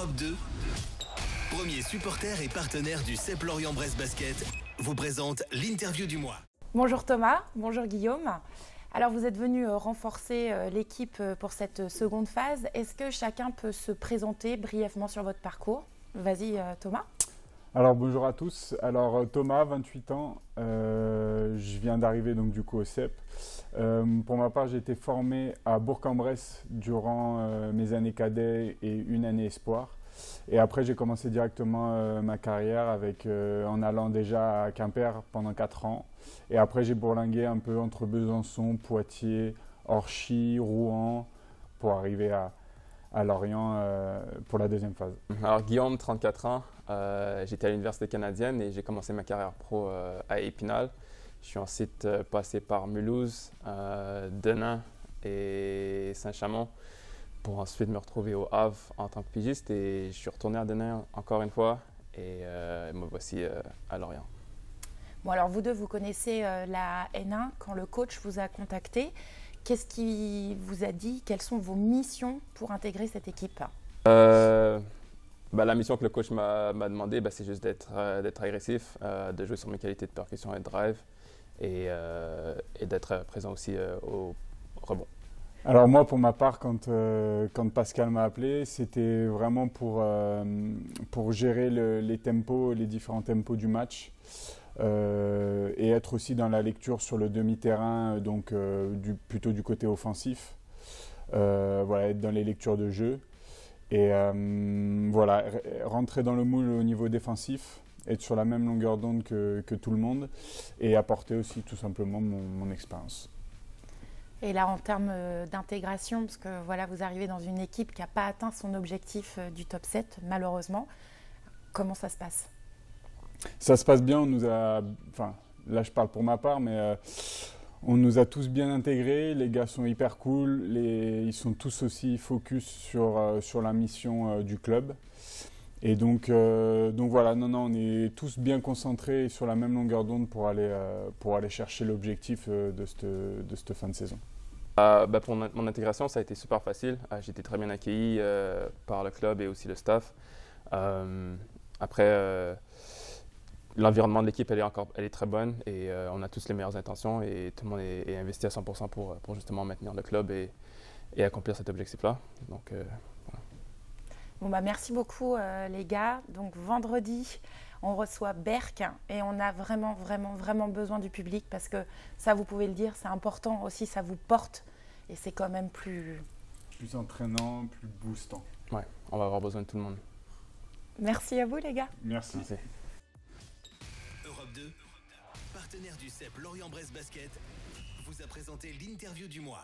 Europe 2, premier supporter et partenaire du CEP Lorient-Brest Basket, vous présente l'interview du mois. Bonjour Thomas, bonjour Guillaume. Alors vous êtes venus renforcer l'équipe pour cette seconde phase. Est-ce que chacun peut se présenter brièvement sur votre parcours? Vas-y Thomas. Alors bonjour à tous, alors Thomas, 28 ans, je viens d'arriver donc du coup au CEP. Pour ma part, j'ai été formé à Bourg-en-Bresse durant mes années cadets et une année espoir. Et après, j'ai commencé directement ma carrière en allant déjà à Quimper pendant 4 ans. Et après, j'ai bourlingué un peu entre Besançon, Poitiers, Orchy, Rouen pour arriver à Lorient pour la deuxième phase. Alors Guillaume, 34 ans, j'étais à l'Université canadienne et j'ai commencé ma carrière pro à Épinal. Je suis ensuite passé par Mulhouse, Denain et Saint-Chamond pour ensuite me retrouver au Havre en tant que pigiste et je suis retourné à Denain encore une fois et me voici à Lorient. Bon alors vous deux, vous connaissez la N1 quand le coach vous a contacté. Qu'est-ce qu'il vous a dit? Quelles sont vos missions pour intégrer cette équipe? La mission que le coach m'a demandé, c'est juste d'être agressif, de jouer sur mes qualités de percussion et de drive et d'être présent aussi au rebond. Alors moi, pour ma part, quand Pascal m'a appelé, c'était vraiment pour gérer les tempos, les différents tempos du match et être aussi dans la lecture sur le demi-terrain, donc plutôt du côté offensif. Voilà, être dans les lectures de jeu et voilà, rentrer dans le moule au niveau défensif, être sur la même longueur d'onde que tout le monde et apporter aussi tout simplement mon expérience. Et là, en termes d'intégration, parce que voilà, vous arrivez dans une équipe qui n'a pas atteint son objectif du top 7, malheureusement, comment ça se passe? Ça se passe bien, là je parle pour ma part, mais on nous a tous bien intégrés, les gars sont hyper cool, ils sont tous aussi focus sur la mission du club. Et donc voilà, on est tous bien concentrés sur la même longueur d'onde pour aller chercher l'objectif de cette fin de saison. Pour mon intégration, ça a été super facile. J'ai été très bien accueilli par le club et aussi le staff. Après, l'environnement de l'équipe, elle est très bonne et on a tous les meilleures intentions et tout le monde est investi à 100% pour justement maintenir le club et accomplir cet objectif-là. Donc, voilà. Bon merci beaucoup les gars. Donc vendredi, on reçoit Berck et on a vraiment besoin du public parce que ça, vous pouvez le dire, c'est important aussi, ça vous porte et c'est quand même plus entraînant, plus boostant. Ouais, on va avoir besoin de tout le monde. Merci à vous les gars. Merci. Europe 2, partenaire du CEP Lorient-Brest Basket, vous a présenté l'interview du mois.